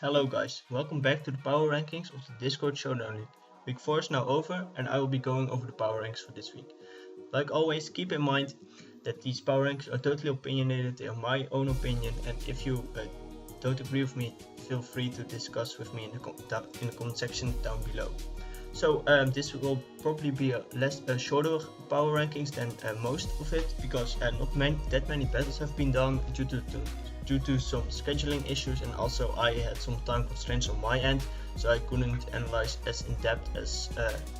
Hello guys, welcome back to the Power Rankings of the Discord Showdown League. Week 4 is now over and I will be going over the Power Ranks for this week. Like always, keep in mind that these Power Ranks are totally opinionated, they are my own opinion, and if you don't agree with me, feel free to discuss with me in the comment section down below. So this will probably be a shorter Power Rankings than most of it, because not that many battles have been done due to some scheduling issues, and also I had some time constraints on my end, so I couldn't analyze as in depth as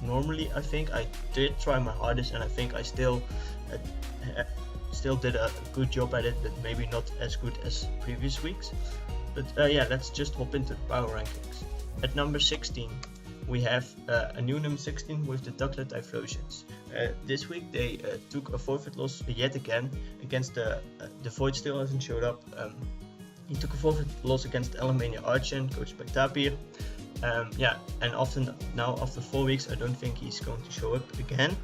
normally. I think I did try my hardest, and I think I still did a good job at it, but maybe not as good as previous weeks. But yeah, let's just hop into the Power Rankings. At number 16 we have a new number 16 with the Ducklet Typhlosions. This week they took a forfeit loss yet again against the Void. Still hasn't showed up. He took a forfeit loss against Alemania Archen, coached by Tapir. Yeah, and now after 4 weeks I don't think he's going to show up again.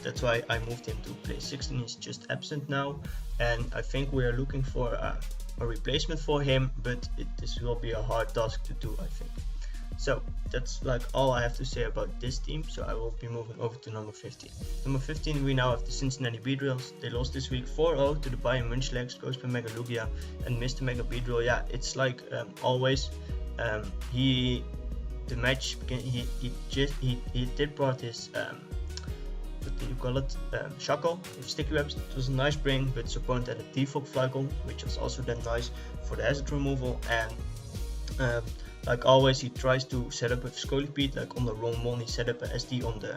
That's why I moved him to place 16. He's just absent now, and I think we are looking for a replacement for him, but this will be a hard task to do, I think. So that's like all I have to say about this team, so I will be moving over to number 15. Number 15 we now have the Cincinnati Beedrills. They lost this week 4-0 to the Bayern Munchlax, coached by Mega Lugia and Mr. Mega Beedrill. Yeah, it's like always, he did brought his what do you call it, shackle with sticky webs. It was a nice bring, but his opponent had a default Flygon, which was also then nice for the hazard removal. And like always, he tries to set up with Scolipede. Like on the wrong one, he set up an SD on the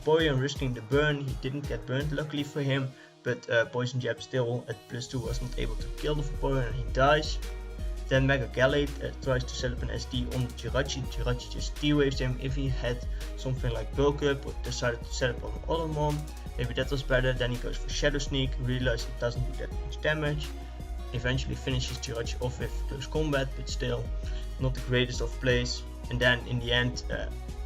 Vaporeon, risking the burn. He didn't get burned, luckily for him, but Poison Jab still at +2 was not able to kill the Vaporeon, and he dies. Then Mega Gallade tries to set up an SD on the Jirachi. Jirachi just T-waves him. If he had something like Bulk Up or decided to set up on the other one, maybe that was better. Then he goes for Shadow Sneak, realizes it doesn't do that much damage. Eventually finishes Jirachi off with Close Combat, but still not the greatest of plays. And then in the end,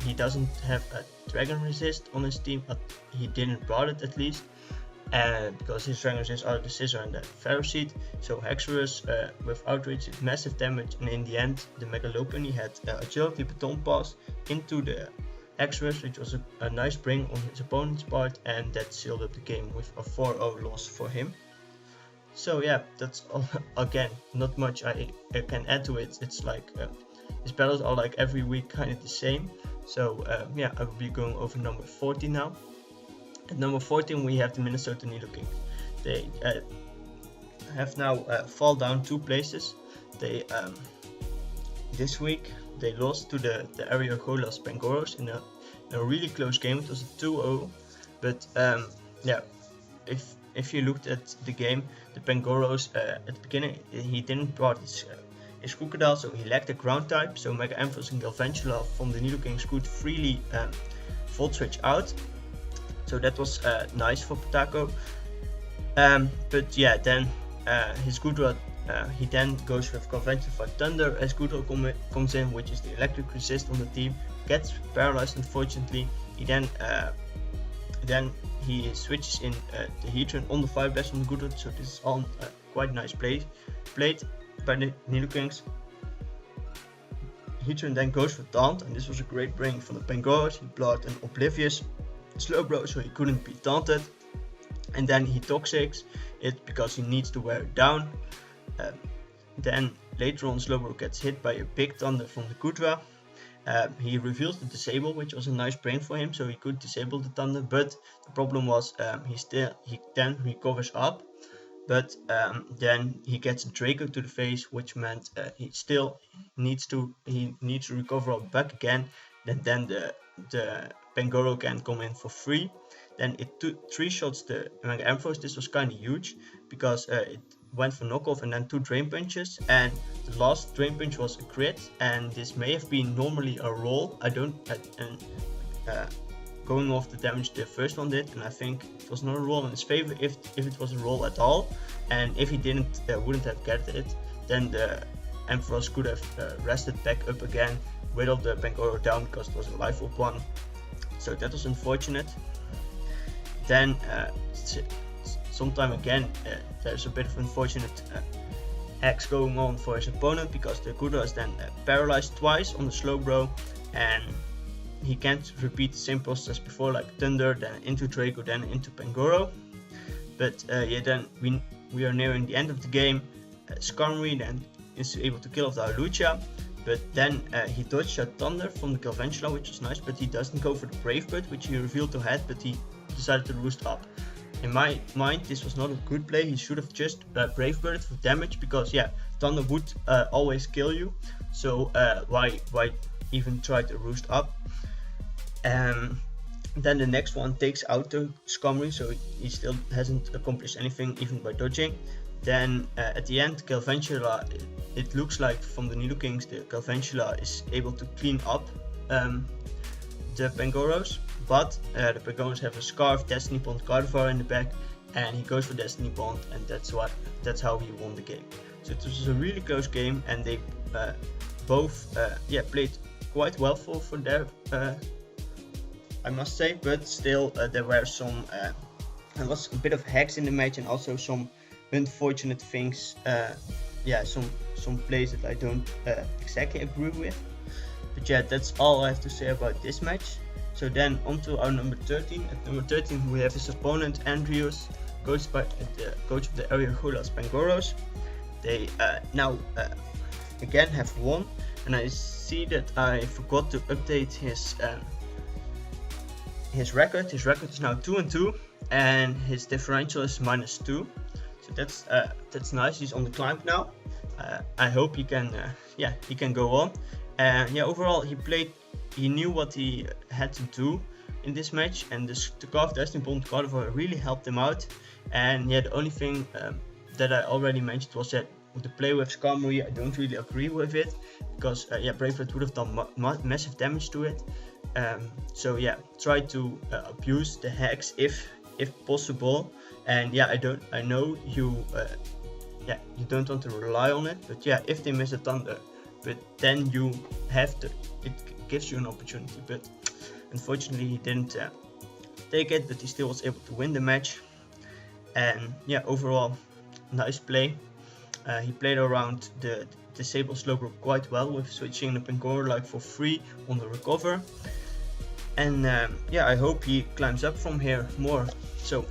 he doesn't have a Dragon Resist on his team. He didn't brought it, at least, and because his Dragon Resist are the Scissor and the Ferroseed. So Hexorus with Outrage did massive damage, and in the end the Megalopion, he had Agility Baton Pass into the Hexorus, which was a nice bring on his opponent's part, and that sealed up the game with a 4-0 loss for him. So yeah, that's all. Again, not much I can add to it. It's like his battles are like every week kind of the same. So yeah, I will be going over number 14 now. At number 14 we have the Minnesota Nidokings. They have now fall down 2 places. They this week they lost to the Area Golas Pangoros in a really close game. It was a 2-0, but yeah, if you looked at the game, the Pangoros at the beginning, he didn't brought his Crocodile, so he lacked a ground type, so Mega Ampharos and Galvantula from the Nidokings could freely Volt Switch out. So that was nice for Potako. But yeah, then his Goodra, he then goes with Galvantula for Thunder as Goodra comes in, which is the electric resist on the team. Gets paralyzed, unfortunately. He then he switches in the Heatran on the Fire Blast on the Goodra, so this is all quite nice played by the Nidokings. Heatran then goes for Taunt, and this was a great bring from the Pangoros. He brought an Oblivious Slowbro, so he couldn't be taunted, and then he Toxics it because he needs to wear it down. Then later on, Slowbro gets hit by a big Thunder from the Goodra. He reveals the disable, which was a nice bring for him, so he could disable the Thunder, but the problem was he then recovers up, but then he gets a Draco to the face, which meant he still needs to recover up back again. Then the Pangoro can come in for free. Then it 3-shots the Mega Ampharos. This was kind of huge because it went for knockoff and then 2 Drain Punches, and the last Drain Punch was a crit, and this may have been normally a roll. Going off the damage the first one did, and I think it was not a roll in his favor if it was a roll at all, and if he wouldn't have get it, then the Ampharos could have rested back up again, whittled the Pangoro down because it was a life up one. So that was unfortunate. Then sometime again there's a bit of unfortunate hacks going on for his opponent, because the Kudra is then paralyzed twice on the Slowbro, and he can't repeat the same process as before, like Thunder, then into Draco, then into Pangoro. But yeah, then we are nearing the end of the game. Skarmory then is able to kill off the Lucia, but then he dodged a Thunder from the Galvantula, which is nice, but he doesn't go for the Brave Bird, which he revealed to head, but he decided to roost up. In my mind, this was not a good play. He should have just Brave Birded for damage, because yeah, Thunder would always kill you, so why even try to roost up? Then the next one takes out the Skarmory, so he still hasn't accomplished anything even by dodging. Then at the end, Galvantula, it looks like from the Nidokings, the Galvantula is able to clean up the Pangoros, but the Pangoros have a Scarf, Destiny Bond, Gardevoir in the back, and he goes for Destiny Bond, and that's how he won the game. So it was a really close game, and they both played quite well for their I must say, but still there were some there was a bit of hacks in the match, and also some unfortunate things, some plays that I don't exactly agree with. But yeah, that's all I have to say about this match. So then on to our number 13. At number 13 we have his opponent Andrews, coached by the coach of the area Hulas Pangoros. They now again have won, and I see that I forgot to update his record. His record is now 2-2, and his differential is -2. So that's nice. He's on the climb now. I hope he can go on. And yeah, overall he knew what he had to do in this match, and the Scarf Destiny Bond Gardevoir really helped him out. And yeah, the only thing that I already mentioned was that with the play with Skarmory, I don't really agree with it, because Brave Bird would have done massive damage to it. So yeah, try to abuse the hacks if possible. And yeah, I know you you don't want to rely on it, but yeah, if they miss a Thunder, but then you have to, it gives you an opportunity. But unfortunately he didn't take it, but he still was able to win the match. And yeah, overall nice play. He played around the disable Slowbro quite well, with switching the Pangoro like for free on the recover. And I hope he climbs up from here more, so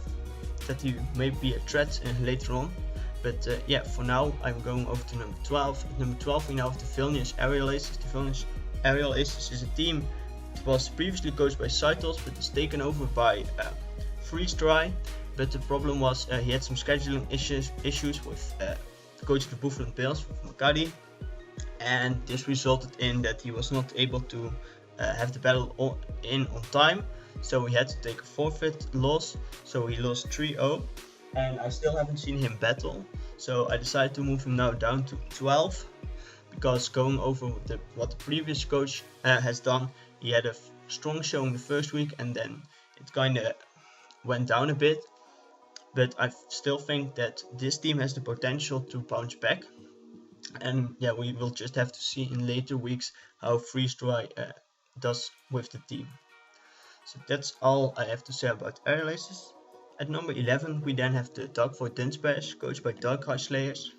that he may be a threat later on. But for now I'm going over to number 12. At number 12 we now have the Vilnius Aerial Aces. The Vilnius Aerial Aces is a team that was previously coached by Cytos, but is taken over by Freeze Dry. But the problem was he had some scheduling issues with the coach of the Buffalo Bills, with Makadi, and this resulted in that he was not able to have the battle on time, so he had to take a forfeit loss. So he lost 3-0, and I still haven't seen him battle, so I decided to move him now down to 12, because going over what the previous coach has done, he had a strong showing the first week, and then it kind of went down a bit. But I still think that this team has the potential to bounce back, and yeah, we will just have to see in later weeks how Freeze Dry does with the team. So that's all I have to say about Aerial Aces. At number 11 we then have the Dark Void Dunsparce, coached by Darkrai Slayers.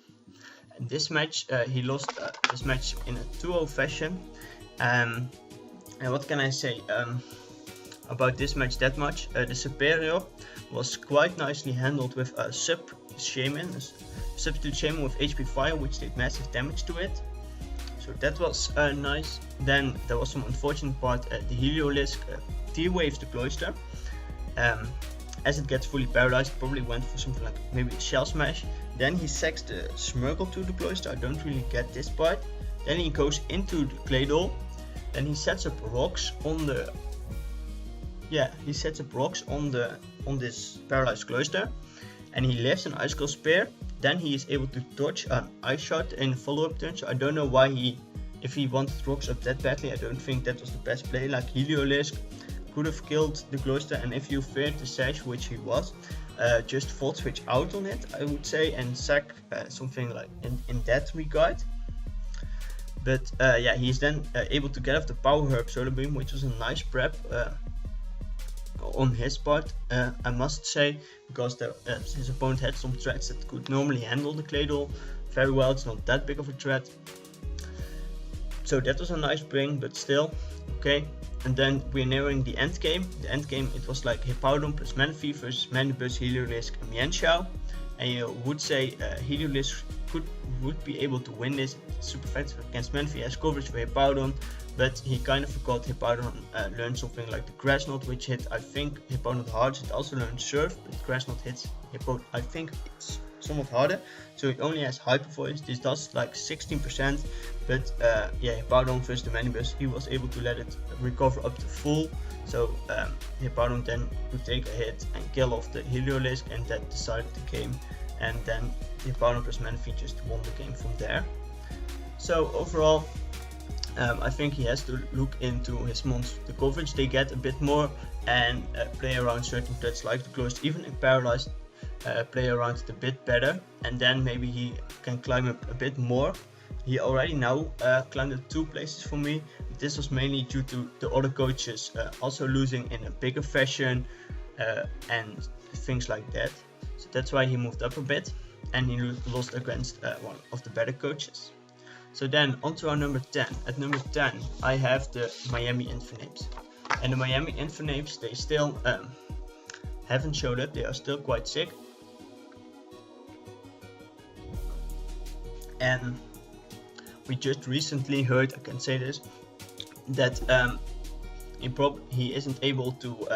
And this match he lost this match in a 2-0 fashion. And what can I say about this match that much? The Superior was quite nicely handled with a substitute Shaman with HP Fire, which did massive damage to it. So that was nice. Then there was some unfortunate part. The Heliolisk T-waves the Cloyster. As it gets fully paralyzed, probably went for something like maybe a Shell Smash. Then he sacks the Smirgle to the Cloyster. I don't really get this part. Then he goes into the Claydol. Then he sets up rocks on the on this paralyzed Cloyster, and he lifts an Icicle Spear. Then he is able to dodge an Ice Shot in follow-up turn. So I don't know why if he wanted rocks up that badly, I don't think that was the best play. Like Heliolisk could have killed the Cloyster, and if you feared the Sash, which he was, just Volt Switch out on it, I would say, and sack something like in that regard. But he's then able to get off the Power Herb Solar Beam, which was a nice prep on his part, I must say, because his opponent had some threats that could normally handle the Claydol. very well, it's not that big of a threat. So that was a nice bring, but still, okay. And then we're nearing the end game. The end game, it was like Hippowdon plus Manaphy versus Manibus, Heliolisk, and Mienshao. And you would say Heliolisk would be able to win this. Super effective against Manaphy, has coverage for Hippowdon, but he kind of forgot Hippowdon learned something like the Grass Knot, which hit, I think, Hippowdon the hardest. It also learned Surf, but Grass Knot hits Hippowdon, I think it's somewhat harder. So it only has Hyper Voice. This does like 16%, but yeah, Hippowdon versus the Manibus, he was able to let it recover up to full. So Hippowdon then could take a hit and kill off the Heliolisk, and that decided the game. And then Hippowdon plus Manaphy just won the game from there. So overall, I think he has to look into his mons, the coverage they get a bit more, and play around certain threats like the closed, even in paralyzed, play around it a bit better, and then maybe he can climb up a bit more. He already now climbed up 2 places for me. This was mainly due to the other coaches also losing in a bigger fashion and things like that. So that's why he moved up a bit, and he lost against one of the better coaches. So then on to our number 10. At number 10 I have the Miami Infernape. And the Miami Infernape, they still haven't showed up, they are still quite sick. And we just recently heard, I can say this, that he isn't able to,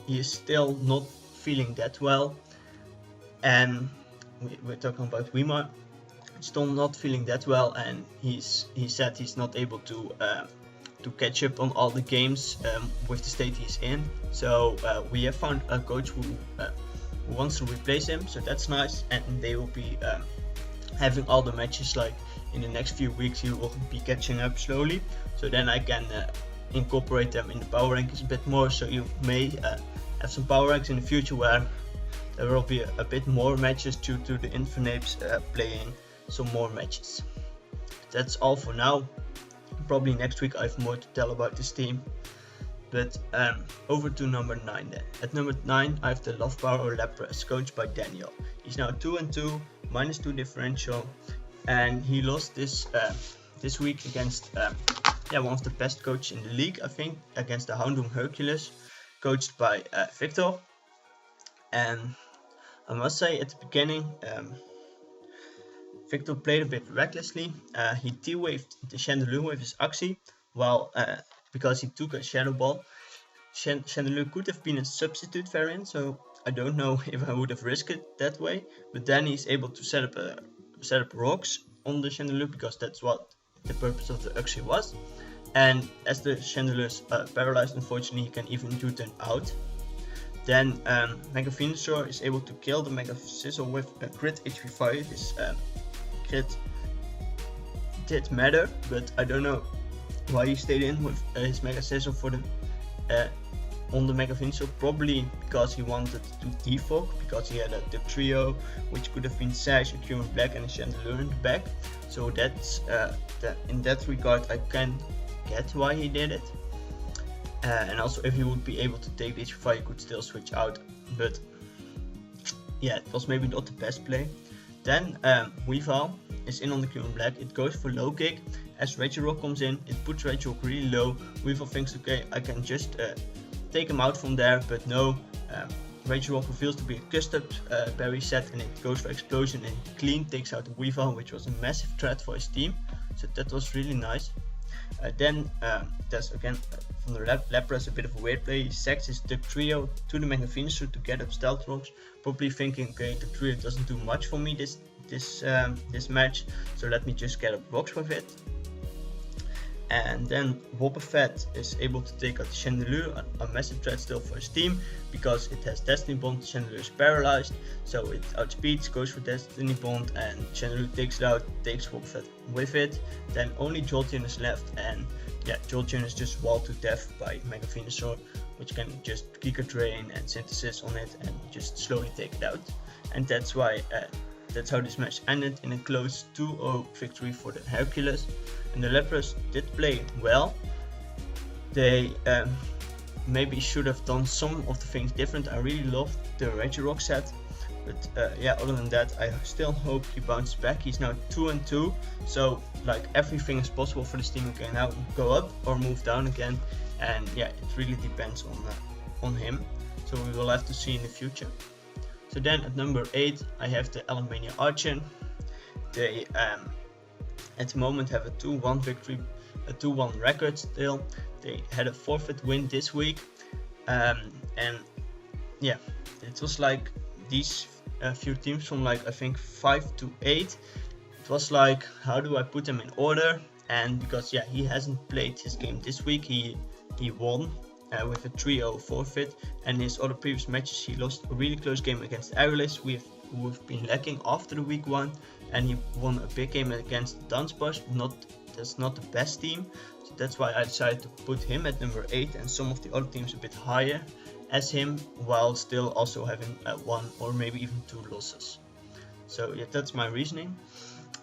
he is still not feeling that well. And we're talking about Weimar, still not feeling that well, and he said he's not able to catch up on all the games with the state he's in. So we have found a coach who wants to replace him, so that's nice, and they will be having all the matches like in the next few weeks. He will be catching up slowly, so then I can incorporate them in the power rankings a bit more. So you may have some power ranks in the future where there will be a bit more matches due to the Infernapes playing some more matches. That's all for now. Probably next week I have more to tell about this team. But over to number 9 then. At number 9 I have the Love Power Lapras, coached by Daniel. He's now 2-2, -2 differential, and he lost this week against one of the best coaches in the league, I think, against the Houndoom Hercules, coached by Victor. And I must say, at the beginning, Victor played a bit recklessly. He T-waved the Chandelure with his Axie, while because he took a Shadow Ball. Chandelure could have been a substitute variant, so I don't know if I would have risked it that way. But then he's able to set up rocks on the Chandelure, because that's what the purpose of the Axie was. And as the Chandelure is paralyzed, unfortunately, he can even U-turn out. Then Mega Venusaur is able to kill the Mega Sizzle with a crit HP 5. His crit did matter, but I don't know why he stayed in with his Mega Sizzle for the on the Mega Venusaur. Probably because he wanted to defog, because he had a Duck Trio, which could have been Sash, a Current Black, and a Chandelure in the back. So that's in that regard I can get why he did it. And also, if he would be able to take the HP5, he could still switch out, but yeah, it was maybe not the best play. Then Weavile is in on the Current Black, it goes for low kick. As Regirock comes in, it puts Regirock really low. Weavile thinks, okay, I can just take him out from there, but no. Regirock reveals to be a custom berry set, and it goes for Explosion and clean takes out the Weavile, which was a massive threat for his team. So that was really nice. Then there's again from the Lapras a bit of a weird play. He sacks his Duck Trio to the Mega Venusaur to get up Stealth Rocks, probably thinking, okay, the Trio doesn't do much for me this match, so let me just get up rocks with it. And then Wobbuffet is able to take out the Chandelure, a massive threat still for his team, because it has Destiny Bond. Chandelure is paralyzed, so it outspeeds, goes for Destiny Bond, and Chandelure takes it out, takes Wobbuffet with it. Then only Jolteon is left, and yeah, Jolteon is just walled to death by Mega Venusaur, which can just Giga Drain and Synthesis on it and just slowly take it out. And that's why that's how this match ended, in a close 2-0 victory for the Hercules. And the Lapras did play well. They maybe should have done some of the things different. I really loved the Regirock set. But yeah, other than that, I still hope he bounces back. He's now 2-2, so like everything is possible for this team. He can now go up or move down again, and yeah, it really depends on him. So we will have to see in the future. So then at number 8, I have the Alemannia Aachen. They at the moment have a 2-1 victory, a 2-1 record still. They had a forfeit win this week, and yeah, it was like these few teams from like I think 5 to 8. It was like, how do I put them in order? And because yeah, he hasn't played his game this week, he won with a 3-0 forfeit, and his other previous matches he lost a really close game against Aerialist, who've been lacking after the week 1, and he won a big game against Danspars. That's not the best team, so that's why I decided to put him at number 8 and some of the other teams a bit higher as him, while still also having 1 or maybe even 2 losses. So yeah, that's my reasoning,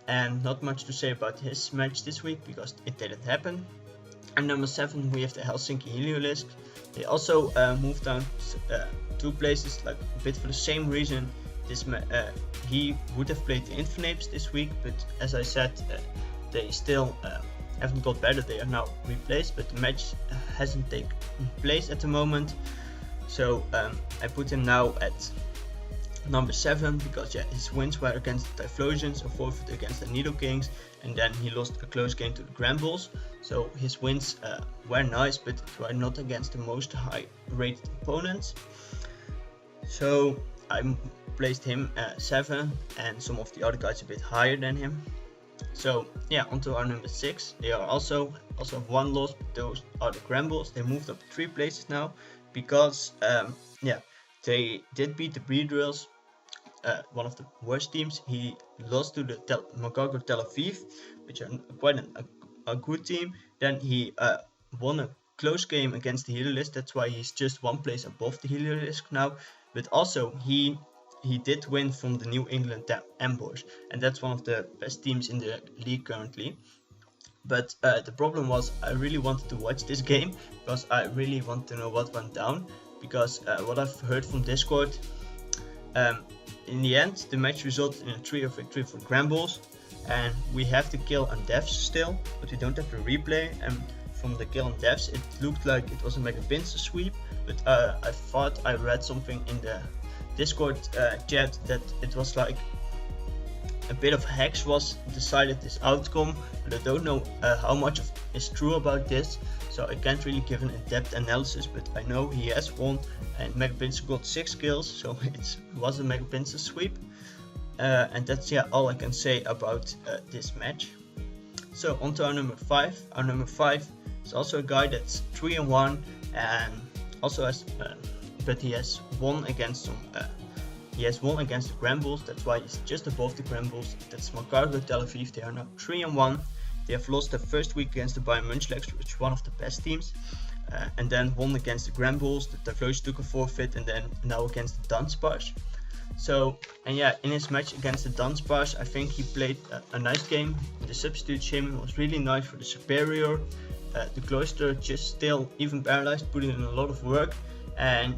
and not much to say about his match this week because it didn't happen. And number 7 we have the Helsinki Heliolisk. They also moved down 2 places, like a bit for the same reason. He would have played the Infernapes this week, but as I said, they still haven't got better. They are now replaced, but the match hasn't taken place at the moment. So I put him now at number 7 because yeah, his wins were against the Typhlosions, a forfeit against the Needle Kings, and then he lost a close game to the Grambles. So his wins were nice, but were not against the most high rated opponents. So I placed him at 7 and some of the other guys a bit higher than him. So yeah, onto our number 6. They are also have 1 loss, but those are the Grambles. They moved up 3 places now because yeah, they did beat the Breedrills, one of the worst teams. He lost to the Magargo Tel Aviv, which are quite a good team. Then he won a close game against the Heliolisk. That's why he's just 1 place above the Heliolisk now. But also he did win from the New England Ambush, and that's one of the best teams in the league currently. But the problem was I really wanted to watch this game because I really want to know what went down, because what I've heard from Discord, in the end the match resulted in a 3-0 victory for Grambles, and we have the kill and deaths still, but we don't have the replay. And from the kill and deaths it looked like it was a Mega Pincer sweep, but I thought I read something in the Discord chat that it was like a bit of hex was decided this outcome, but I don't know how much is true about this, so I can't really give an in-depth analysis. But I know he has won, and Mega Pincer got 6 kills, so it was a Mega Pincer sweep, and that's yeah all I can say about this match. So on to our number 5. Our number 5 is also a guy that's 3-1 and also has but he has won against some he has won against the Grambles. That's why he's just above the Grambles. That's Magargo Tel Aviv. They are now 3-1. They have lost their first week against the Bayern Münchlegs, which is one of the best teams, and then won against the Grambles. The Typhlosions took a forfeit, and then now against the Danspars. So, and yeah, in his match against the Danspars, I think he played a nice game. The substitute shaming was really nice for the Superior. The Cloister just still, even paralyzed, put in a lot of work, and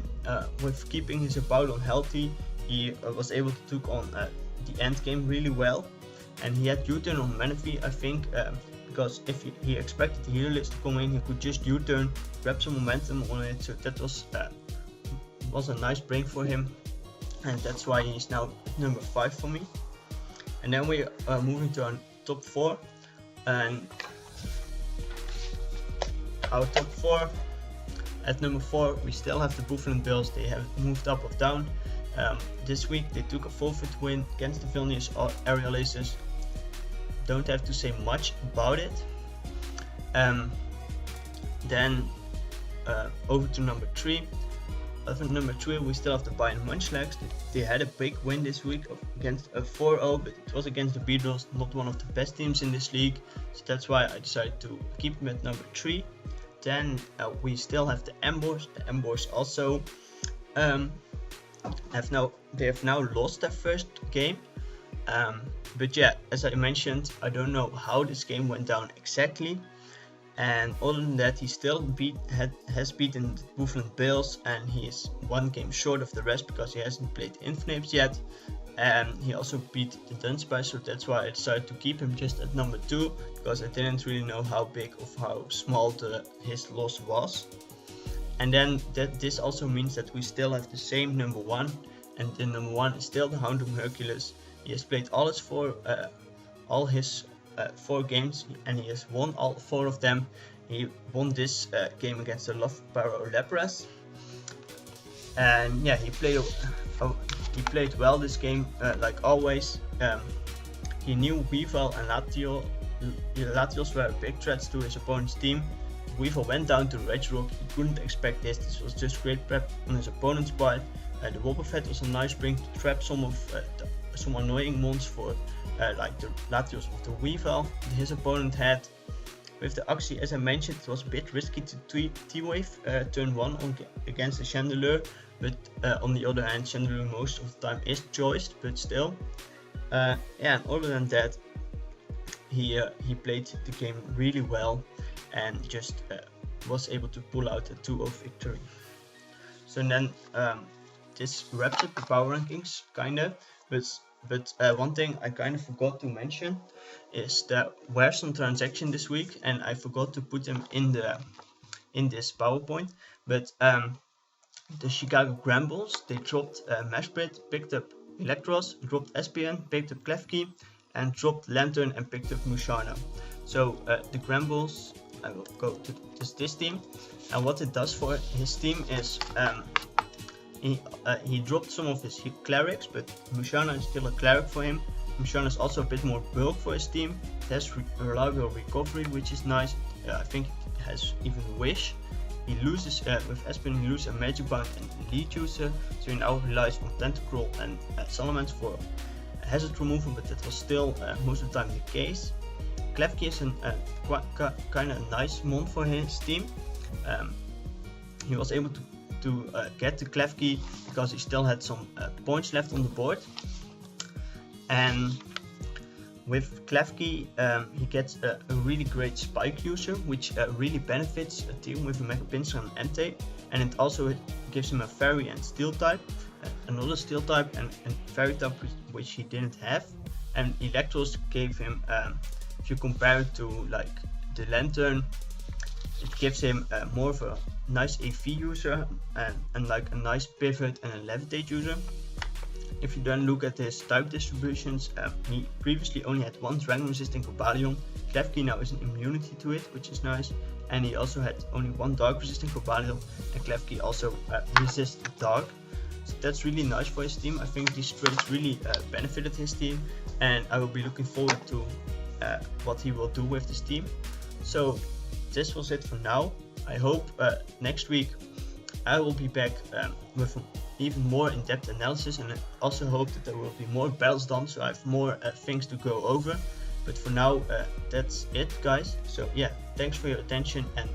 with keeping his opponent healthy, he was able to take on the end game really well. And he had U-turn on Menifee, I think, because if he expected the Heliolisk to come in, he could just U-turn, grab some momentum on it. So that was a nice break for him, and that's why he's now number 5 for me. And then we are moving to our top 4, and our top 4, at number 4 we still have the Buffalo Bills. They have moved up or down. This week they took a forfeit win against the Vilnius Aerial Aces. Don't have to say much about it. Then over to number 3. At number 3 we still have the Bayern Münchlegs. They had a big win this week against a 4-0, but it was against the Beatles, not one of the best teams in this league. So that's why I decided to keep them at number 3. Then we still have the Ambush. The Ambush also have now lost their first game. But yeah, as I mentioned, I don't know how this game went down exactly. And other than that, he still has beaten the Buffalo Bills, and he is one game short of the rest because he hasn't played Inflames yet. And he also beat the Dunsparce, so that's why I decided to keep him just at number 2, because I didn't really know how big or how small his loss was. And then this also means that we still have the same number 1, and the number 1 is still the Houndoom Hercules. He has played all his 4 games, and he has won all 4 of them. He won this game against the Love Power Lepras, and yeah, he played well this game, like always. He knew Weavile and Latios were big threats to his opponent's team. Weavile went down to Regirock. He couldn't expect this. This was just great prep on his opponent's part. The Wobbuffet was a nice bring to trap some annoying mons for like the Latios of the Weavile his opponent had. With the Oxy, as I mentioned, it was a bit risky to T-Wave turn 1 against the Chandelure, but on the other hand, Chandelure most of the time is choiced, but still. Yeah, and other than that, he played the game really well and just was able to pull out a 2-0 victory. So then this wraps up the power rankings, kinda, but one thing I kind of forgot to mention is there were some transactions this week, and I forgot to put them in this PowerPoint. But the Chicago Grambles, they dropped Mashbrit, picked up Electros, dropped SPN, picked up Klefki, and dropped Lantern and picked up Musharna. So the Grambles, I will go to this team, and what it does for his team is he dropped some of his clerics, but Musharna is still a cleric for him. Musharna is also a bit more bulk for his team. It has reliable recovery, which is nice. I think it has even Wish. He loses with Espen, he loses a Magic Bound and Lead User, so he now relies on Tentacruel and Salamence for hazard removal, but that was still most of the time the case. Klefki is kind of nice mon for his team. He was able to get the Klefki because he still had some points left on the board. And with Klefki, he gets a really great spike user, which really benefits a team with a Mega Pinsir and Entei, and it also gives him a Fairy and Steel type, another Steel type and Fairy type which he didn't have. And Electros gave him, if you compare it to like the Lantern, it gives him more of a nice AV user and like a nice pivot and a levitate user. If you then look at his type distributions, he previously only had one dragon resisting Cobalion. Klefki now is an immunity to it, which is nice, and he also had only one dark resisting Cobalion, and Klefki also resists dark. So that's really nice for his team. I think these trades really benefited his team, and I will be looking forward to what he will do with this team. So this was it for now. I hope next week I will be back with even more in-depth analysis, and I also hope that there will be more battles done, so I have more things to go over. But for now, that's it, guys. So yeah, thanks for your attention, and